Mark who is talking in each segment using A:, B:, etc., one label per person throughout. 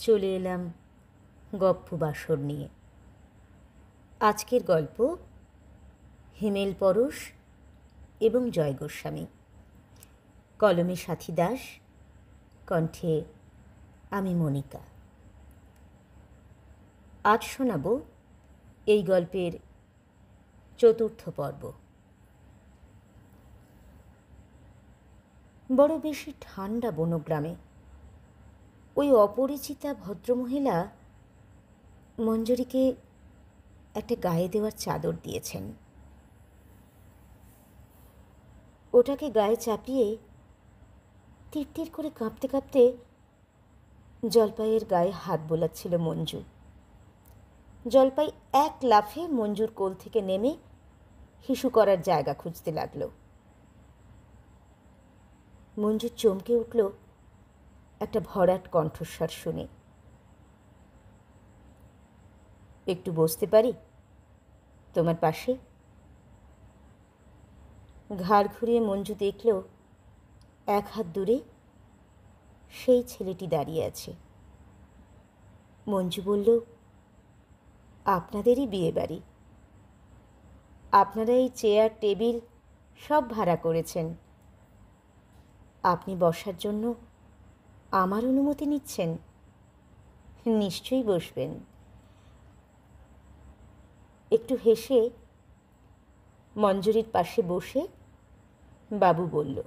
A: চলে এলাম গপ্প বাসর নিয়ে। আজকের গল্প হিমেল পরশ এবং জয় গোস্বামী। কলমে সাথী দাস, কণ্ঠে আমি মনিকা। আজ শোনাব এই গল্পের চতুর্থ পর্ব। বড় বেশি ঠান্ডা বনগ্রামে। ওই অপরিচিতা ভদ্রমহিলা মঞ্জরীকে একটা গায়ে দেওয়ার চাদর দিয়েছেন। ওটাকে গায়ে চাপিয়ে তীর করে কাঁপতে কাঁপতে জলপাইয়ের গায়ে হাত বোলাচ্ছিল মঞ্জু। জলপাই এক লাফে মঞ্জুর কোল থেকে নেমে হিসু করার জায়গা খুঁজতে লাগলো। মঞ্জু চমকে উঠল একটা ভরাট কণ্ঠস্বর শুনে। একটু বসতে পারি তোমার পাশে? ঘাড় ঘুরিয়ে মঞ্জু দেখল এক হাত দূরে সেই ছেলেটি দাঁড়িয়ে আছে। মঞ্জু বলল, আপনাদেরই বিয়ে বাড়ি, আপনারা এই চেয়ার টেবিল সব ভাড়া করেছেন, আপনি বসার জন্য আমার অনুমতি নিচ্ছেন? নিশ্চয়ই বসবেন। একটু হেসে মঞ্জুরির পাশে বসে বাবু বলল,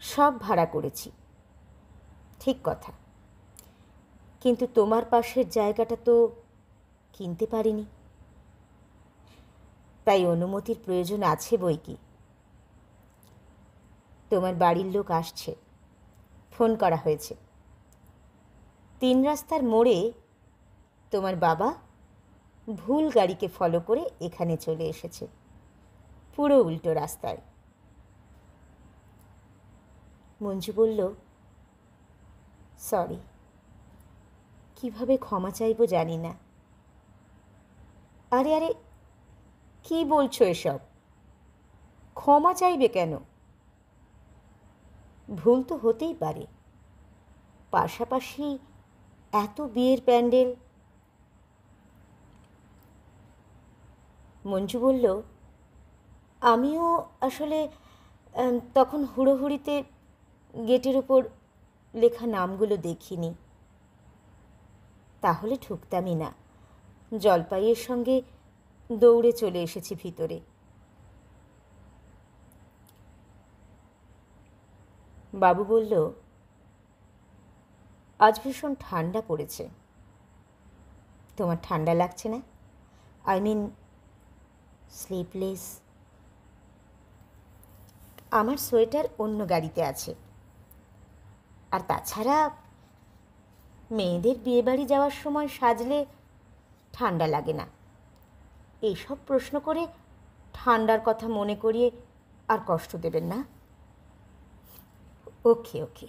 A: সব ভাড়া করেছি, ঠিক কথা, কিন্তু তোমার পাশের জায়গাটা তো কিনতে পারিনি, তাই অনুমতির প্রয়োজন আছে বই কি। তোমার বাড়ির লোক আসছে, ফোন করা হয়েছে। 3 রাস্তার মোড়ে তোমার বাবা ভুল গাড়িকে ফলো করে এখানে চলে এসেছে, পুরো উল্টো রাস্তায়। মঞ্জু বলল, সরি, কিভাবে ক্ষমা চাইব জানি না। আরে আরে, কি বলছো এসব? ক্ষমা চাইবে কেন? ভুল তো হতেই পারে, পাশাপাশি এত বিয়ের প্যান্ডেল। মঞ্জু বলল, আমিও আসলে তখন হুড়োহুড়িতে গেটের ওপর লেখা নামগুলো দেখিনি, তাহলে ঠুকতামই না। জলপাইয়ের সঙ্গে দৌড়ে চলে এসেছি ভিতরে। বাবু বলল, আজ ভীষণ ঠান্ডা পড়েছে, তোমার ঠান্ডা লাগছে না? I mean sleepless. আমার সোয়েটার অন্য গাড়িতে আছে, আর তাছাড়া মেয়েদের বিয়েবাড়ি যাওয়ার সময় সাজলে ঠান্ডা লাগে না। এইসব প্রশ্ন করে ঠান্ডার কথা মনে করিয়ে আর কষ্ট দেবেন না। ওকে ওকে,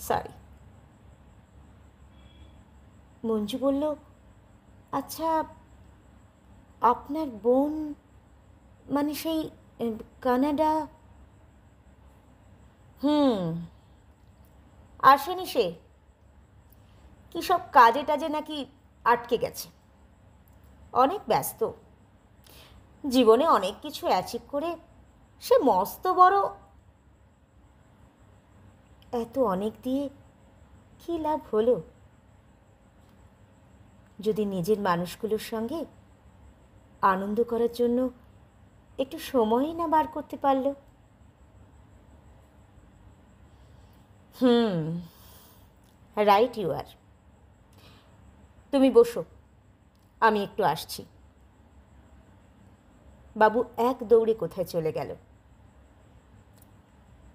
A: সরি। মঞ্জু বলল, আচ্ছা, আপনার বোন মানে সেই কানাডা? আসেনি সে, কী সব কাজে টাজে নাকি আটকে গেছে। অনেক ব্যস্ত, জীবনে অনেক কিছু অ্যাচিভ করে সে মস্ত বড়। এত অনেক দিয়ে কী লাভ হলো যদি নিজের মানুষগুলোর সঙ্গে আনন্দ করার জন্য একটু সময়ই না বার করতে পারল? Right you are. তুমি বসো, আমি একটু আসছি। বাবু এক দৌড়ে কোথায় চলে গেল।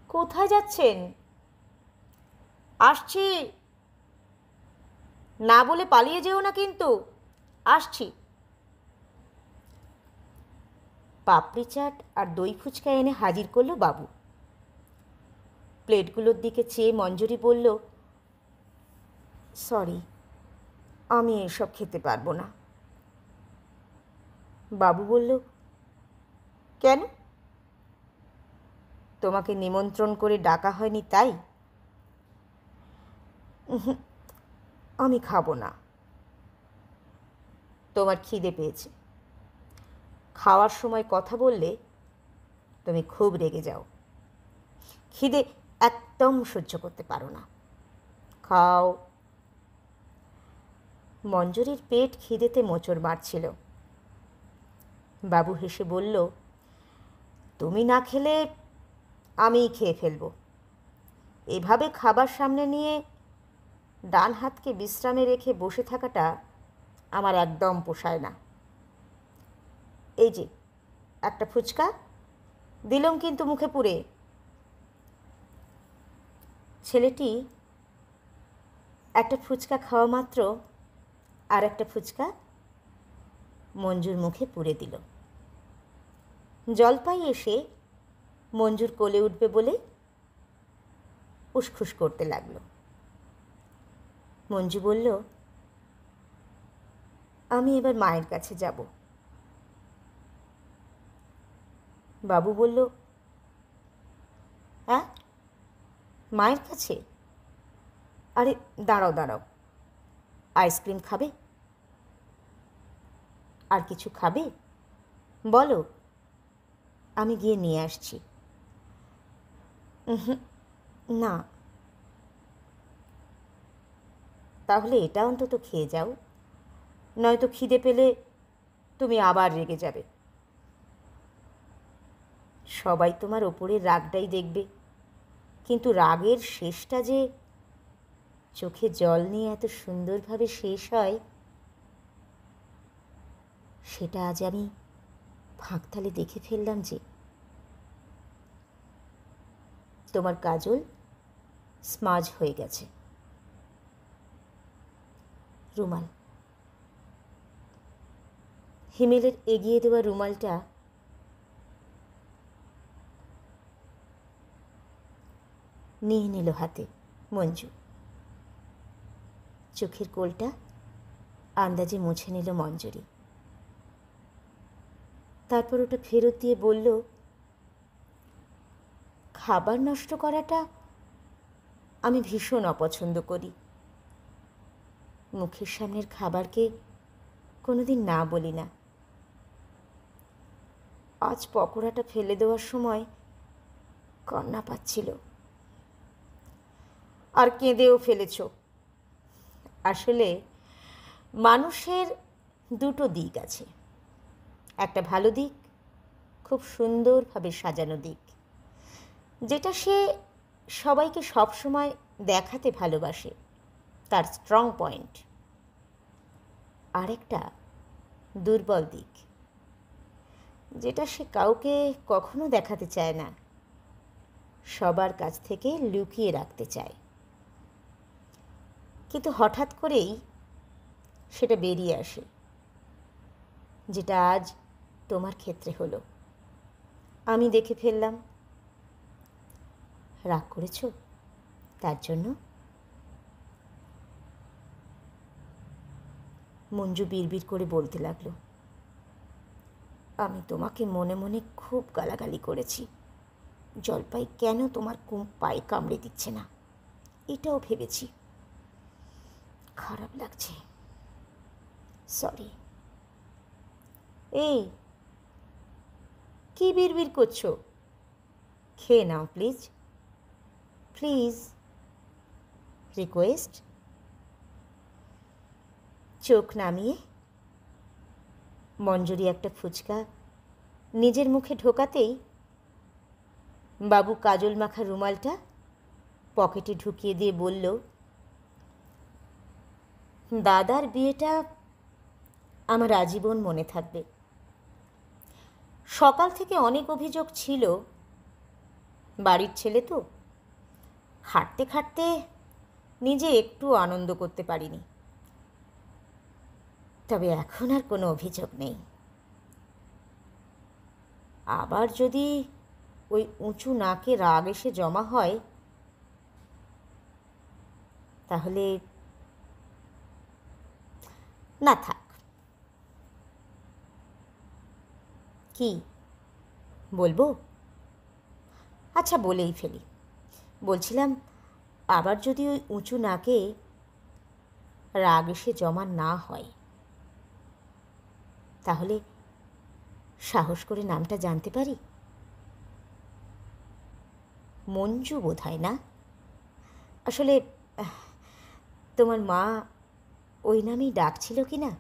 A: কোথায় যাচ্ছেন? আসছি, না বলে পালিয়ে যেও না কিন্তু। আসছি। পাপড়ি চাট আর দই ফুচকা এনে হাজির করলো বাবু। প্লেটগুলোর দিকে চেয়ে মঞ্জুরি বলল, সরি, আমি এসব খেতে পারবো না। বাবু বলল, কেন? তোমাকে নিমন্ত্রণ করে ডাকা হয়নি তাই? আমি খাবো না। তোমার খিদে পেয়েছে। খাওয়ার সময় কথা বললে তুমি খুব রেগে যাও। খিদে একদম সহ্য করতে পারো না। খাও। মঞ্জুরির পেট খিদেতে মোচড় মারছিল। বাবু হেসে বলল, তুমি না খেলে আমিই খেয়ে ফেলব। এভাবে খাবার সামনে নিয়ে ডান হাতকে বিশ্রামে রেখে বসে থাকাটা আমার একদম পোষায় না। এই যে একটা ফুচকা দিলাম কিন্তু মুখে পুরে। ছেলেটি একটা ফুচকা খাওয়া মাত্র আর একটা ফুচকা মঞ্জুর মুখে পুরে দিল। জলপাই এসে মঞ্জুর কোলে উঠবে বলে উসখুস করতে লাগলো। মঞ্জু বলল, আমি এবার মায়ের কাছে যাব। বাবু বলল, হ্যাঁ মায়ের কাছে? আরে দাঁড়াও দাঁড়াও, আইসক্রিম খাবে? আর কিছু খাবে বলো, আমি গিয়ে নিয়ে আসছি। না। তাহলে এটা অন্তত খেয়ে যাও, নয়তো খিদে পেলে তুমি আবার রেগে যাবে। সবাই তোমার ওপরের রাগটাই দেখবে, কিন্তু রাগের শেষটা যে চোখে জল নিয়ে এত সুন্দরভাবে শেষ হয়, সেটা আজ আমি ফাঁকতালে দেখে ফেললাম। যে তোমার কাজল স্মাজ হয়ে গেছে। রুমাল। হিমেলের এগিয়ে দেওয়া রুমালটা নিয়ে নিল হাতে মঞ্জু। চোখের কোলটা আন্দাজে মুছে নিল মঞ্জুরি। তারপর ওটা ফেরত দিয়ে বলল, খাবার নষ্ট করাটা আমি ভীষণ অপছন্দ করি। মুখের সামনের খাবারকে কোনোদিন না বলি না। আজ পকোড়াটা ফেলে দেওয়ার সময় কান্না পাচ্ছিল। আর কেঁদেও ফেলেছ। আসলে মানুষের দুটো দিক আছে, একটা ভালো দিক, খুব সুন্দরভাবে সাজানো দিক, যেটা সে সবাইকে সবসময় দেখাতে ভালোবাসে, তার স্ট্রং পয়েন্ট। আরেকটা দুর্বল দিক, যেটা সে কাউকে কখনো দেখাতে চায় না, সবার কাছ থেকে লুকিয়ে রাখতে চায়। কিন্তু হঠাৎ করেই সেটা বেরিয়ে আসে, যেটা আজ তোমার ক্ষেত্রে হলো। আমি দেখে ফেললাম। রাগ করেছ তার জন্য? মঞ্জু বিড়বিড় করে বলতে লাগলো, আমি তোমাকে মনে মনে খুব গালাগালি করেছি। জলপাই কেন তোমার পায়ে কামড়ে দিচ্ছে না, এটাও ভেবেছি। খারাপ লাগছে, সরি। এই কি বিড়বিড় করছো? খেয়ে নাও প্লিজ, প্লিজ, রিকোয়েস্ট। চোখ নামিয়ে মঞ্জুরি একটা ফুচকা নিজের মুখে ঢোকাতেই বাবু কাজল মাখা রুমালটা পকেটে ঢুকিয়ে দিয়ে বলল, দাদার বিয়েটা আমার আজীবন মনে থাকবে। সকাল থেকে অনেক অভিযোগ ছিল। বাড়ির ছেলে তো, খাটতে খাটতে নিজে একটু আনন্দ করতে পারিনি। তবে এখন আর কোনো অভিযোগ নেই। আবার যদি ওই উঁচু নাকে রাগ এসে জমা হয়, তাহলে না থাক। কি বলবো? আচ্ছা বলেই ফেলি। বলছিলাম, আবার যদি ওই উঁচু নাকে রাগ এসে জমা না হয়, তাহলে সাহস করে নামটা জানতে পারি? মঞ্জু বোধ হয়, না? আসলে তোমার মা ওই নামেই ডাকছিল কি না?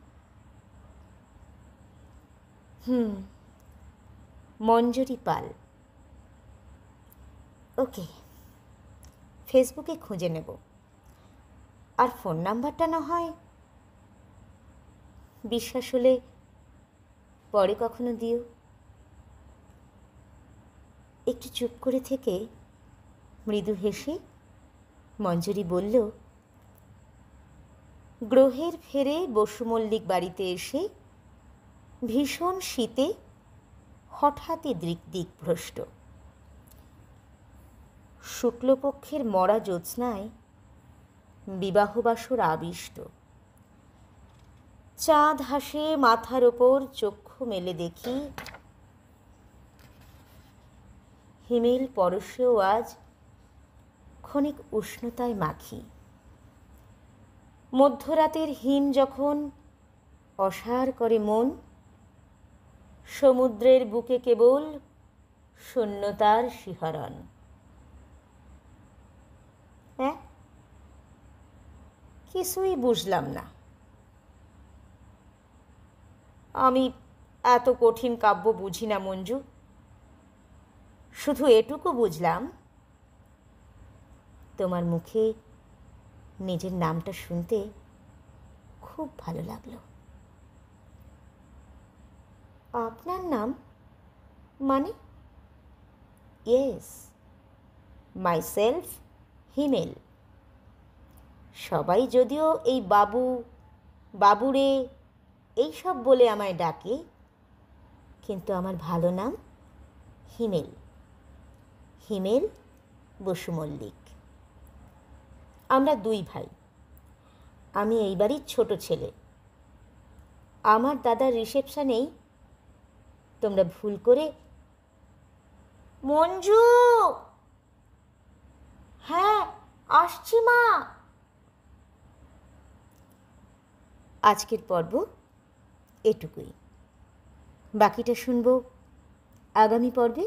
A: মঞ্জুরি পাল। ওকে, ফেসবুকে খুঁজে নেব। আর ফোন নাম্বারটা না হয় বিশ্বাস হলে পরে কখনো দিও। একটু চুপ করে থেকে মৃদু হেসে মঞ্জুরি বলল, গ্রহের ফেরে বসু মল্লিক বাড়িতে এসে ভীষণ শীতে হঠাৎই দিকভ্রষ্ট। শুক্লপক্ষের মরা জ্যোৎস্নায় বিবাহবাসর আবিষ্ট। চাঁদ হাসে মাথার ওপর, চক্ষু মেলে দেখি হিমেল পরশেও আজ ক্ষণিক উষ্ণতায় মাখি। মধ্যরাতের হিম যখন অসার করে মন, সমুদ্রের বুকে কেবল শূন্যতার শিহরণ। হ্যাঁ, কিছুই বুঝলাম না। আমি এত কঠিন কাব্য বুঝি না মঞ্জু। শুধু এটুকু বুঝলাম, তোমার মুখে নিজের নামটা শুনতে খুব ভালো লাগলো। আপনার নাম মানে? ইয়েস, মাইসেলফ হিমেল। সবাই যদিও এই বাবু, বাবুরে এইসব বলে আমায় ডাকে, কিন্তু আমার ভালো নাম হিমেল, হিমেল বসু মল্লিক। আমরা দুই ভাই। আমি এই বাড়ির ছোট ছেলে। আমার দাদার রিসেপশনেই তোমরা ভুল করে মঞ্জু, হ্যাঁ আসছি মা। আজকের পর্ব এটুকুই। বাকিটা শুনবো আগামী পর্বে।